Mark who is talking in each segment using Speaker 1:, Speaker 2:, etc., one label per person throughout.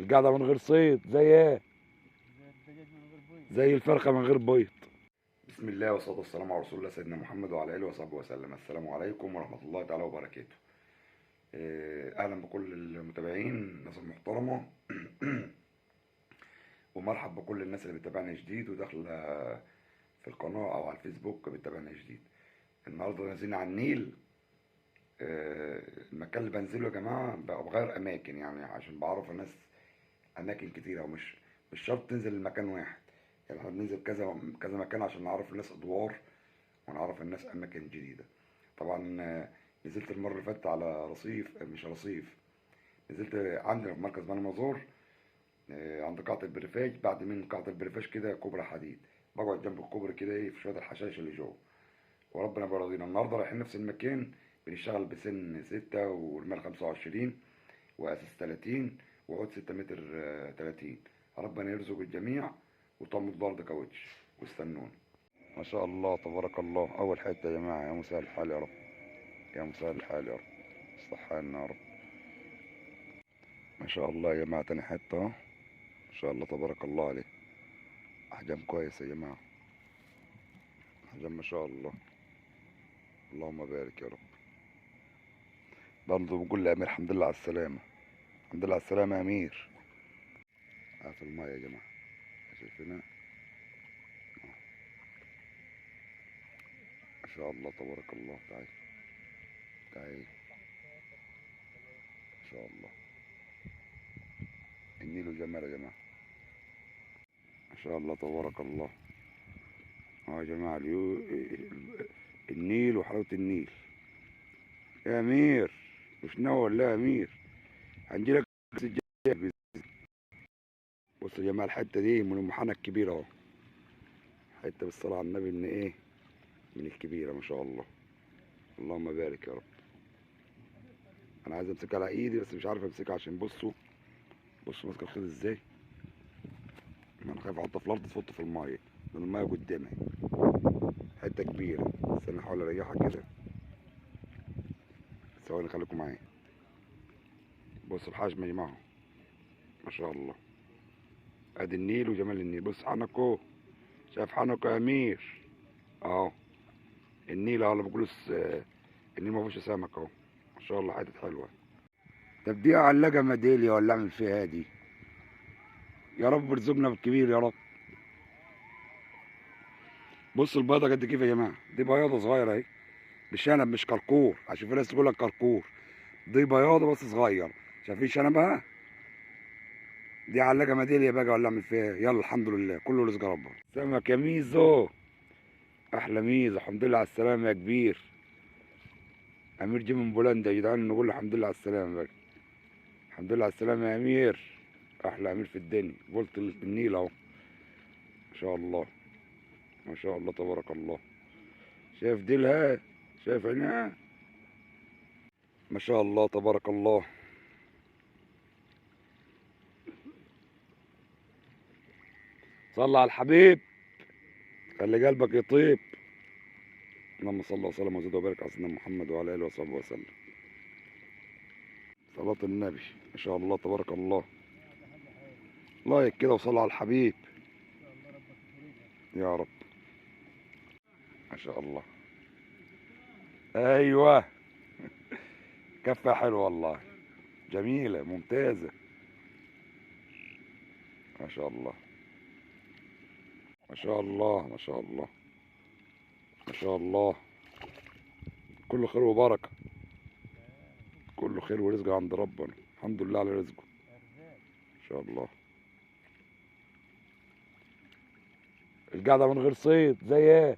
Speaker 1: القعدة من غير صيد زي ايه؟ زي الفرخة من غير بيض. بسم الله والصلاة والسلام على رسول الله سيدنا محمد وعلى آله وصحبه وسلم. السلام عليكم ورحمة الله تعالى وبركاته. أهلا بكل المتابعين، الناس المحترمة. ومرحب بكل الناس اللي بتتابعنا جديد وداخلة في القناة أو على الفيسبوك بتتابعنا جديد. النهاردة نازلين على النيل. المكان اللي بنزله يا جماعة بغير أماكن، يعني عشان بعرف الناس أماكن كتيرة، ومش مش شرط تنزل المكان واحد. يعني احنا بننزل كذا كذا مكان عشان نعرف الناس أدوار ونعرف الناس أماكن جديدة. طبعا نزلت المرة اللي فاتت على رصيف، مش رصيف، نزلت عندنا في مركز بني مزار، عند قاعة البريفاج. بعد من قاعة البريفاج كده كوبري حديد، بقعد جنب الكوبري كده ايه في شوية الحشائش اللي جوه، وربنا يبقى راضينا. النهارده رايحين نفس المكان، بنشتغل بسن 6 ورمال 25 وأساس 30 وعود 6 متر 30. ربنا يرزق الجميع وطمط الأرض كاوتش، واستنونا. ما شاء الله تبارك الله. أول حتة يا جماعة، يا مسهل الحال يا رب، يا مسهل الحال يا رب، اصلح حالنا يا رب. ما شاء الله يا جماعة، تاني حتة اهو. ما شاء الله تبارك الله عليه، أحجام كويسة يا جماعة، أحجام ما شاء الله. اللهم بارك يا رب. برضه بقول لأمير الحمد لله على السلامة، الحمد لله على السلامة يا أمير. في المية يا جماعة، شايفينها؟ ما شاء الله تبارك الله. تعالي تعالي، ما شاء الله. النيل جمال يا جماعة، ما شاء الله تبارك الله. يا جماعة النيل وحلاوة النيل. يا أمير، مش ناوي ولا يا أمير؟ هنجيلك الجاي. بص يا جماعة، الحتة دي من المحنة الكبيرة اهو، حتة بالصلاة على النبي إن إيه، من الكبيرة ما شاء الله. اللهم بارك يا رب. أنا عايز أمسكها على إيدي بس مش عارف أمسكها، عشان بصوا ماسكة الخيط إزاي. أنا خايف أحطها في الأرض تفط في المية، لأن المية قدامي حتة كبيرة. بس أنا هحاول أريحها كده. ثواني خليكم معايا. بص الحجم يا جماعة، ما شاء الله. ادي النيل وجمال النيل. بص حنكو، شايف حنكو يا امير؟ اهو النيل اهو، اللي بقول النيل ما فيهوش سمك اهو، ما شاء الله. حتت حلوه. طب دي علاجه ميداليه ولا اعمل فيها دي؟ يا رب ارزقنا بالكبير يا رب. بص البيضه قد كيف يا جماعه، دي بياضه صغيره اهي، بشنب مش كركور، عشان في ناس تقول لك كركور. دي بياضه بس صغير، شايفين شنبها؟ دي علاجه ميداليه بقى ولا اعمل فيها؟ يلا الحمد لله، كله رزق ربنا. سمك يا ميزو، احلى ميزه. الحمد لله على السلامه يا كبير. امير جه من بولندا يا جدعان، نقول له الحمد لله على السلامه بقى. الحمد لله على السلامه يا امير، احلى امير في الدنيا. بولت النيل اهو، ما شاء الله، ما شاء الله تبارك الله. شايف ديلها؟ شايف عينها؟ ما شاء الله تبارك الله. صلى على الحبيب، خلي قلبك يطيب. اللهم صل وسلم وزد وبارك على سيدنا محمد وعلى اله وصحبه وسلم. صلاة النبي، ما شاء الله تبارك الله. لايك كده وصلى على الحبيب يا رب. ما شاء الله. ايوه، كفة حلوة والله، جميلة ممتازة، ما شاء الله، ما شاء الله، ما شاء الله، ما شاء الله. كله خير وبركة، كله خير ورزق عند ربنا. الحمد لله على رزقه، ما شاء الله. القعدة من غير صيد زي ايه؟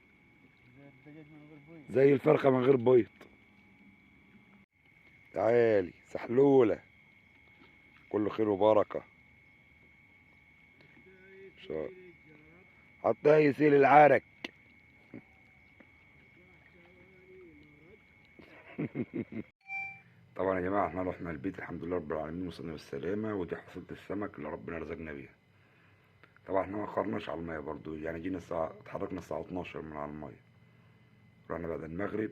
Speaker 1: زي الفرخة من غير بيض. تعالي سحلولة، كله خير وبركة، ما شاء الله. حتى يسيل العرك. طبعا يا جماعة احنا رحنا البيت الحمد لله رب العالمين، وصلنا بالسلامة، ودي حصيلة السمك اللي ربنا رزقنا بيها. طبعا احنا ما اخرناش على المية برضو، يعني جينا اتحركنا الساعة 12 من على المية. رحنا بعد المغرب،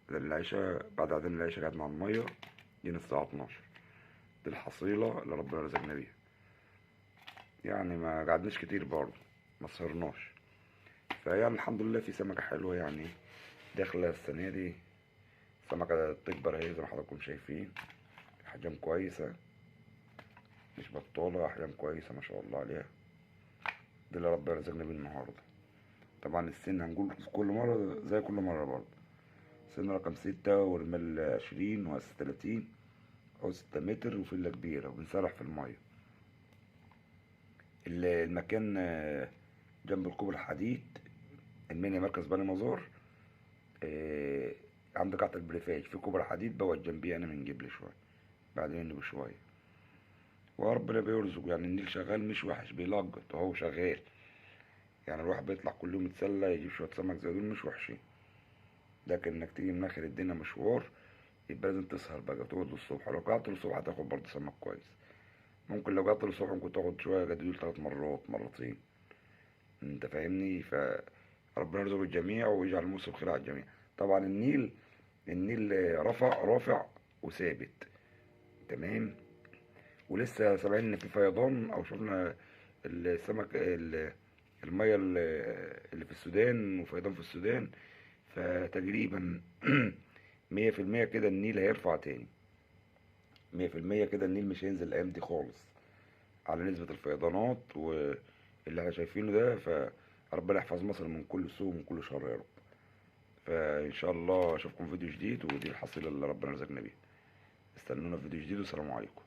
Speaker 1: بعد العشاء، بعد أذان العشاء قعدنا على المية، جينا الساعة 12. دي الحصيلة اللي ربنا رزقنا بيها. يعني ما قعدناش كتير برضه، ما سهرناش. فيعني الحمد لله في سمكة حلوة يعني داخلة السنة دي. السمكة تكبر اهي زي ما حضراتكم شايفين، أحجام كويسة مش بطالة، أحجام كويسة ما شاء الله عليها. دي اللي ربنا رزقنا بيه النهاردة. طبعا السن هنقول كل مرة زي كل مرة برضه، سن رقم 6 والمال 20 وأس 30 أو 6 متر وفيلا كبيرة وبنسرح في المية. المكان جنب الكوبري الحديد المنيا مركز بني مزار. عند قاعة البريفاج في كوبري حديد بوت جنبي أنا من جبل شوية بعدين بشوية. وربنا بيرزق يعني النيل شغال مش وحش، بيلقط وهو شغال. يعني الواحد بيطلع كل يوم يتسلى يجيب شوية سمك زي دول مش وحشين. لكن انك تيجي من اخر الدنيا مشوار يبقى لازم تسهر بقى تقعد للصبح. لو قعدت للصبح هتاخد برضه سمك كويس. ممكن لو قعدت للصبح ممكن تاخد شوية جدول 3 مرات مرتين. انت فاهمني؟ فربنا يرزق الجميع ويجعل الموسم خير على الجميع. طبعا النيل رافع وثابت تمام. ولسه سامعين ان في فيضان او شفنا السمك المية اللي في السودان وفيضان في السودان. فتقريبا 100% كده النيل هيرفع تاني. 100% كده النيل مش هينزل الأيام دي خالص على نسبة الفيضانات واللي احنا شايفينه ده. فربنا يحفظ مصر من كل سوء ومن كل شر يا رب. فإن شاء الله أشوفكم في فيديو جديد، ودي الحصيلة اللي ربنا رزقنا بيها. استنونا في فيديو جديد والسلام عليكم.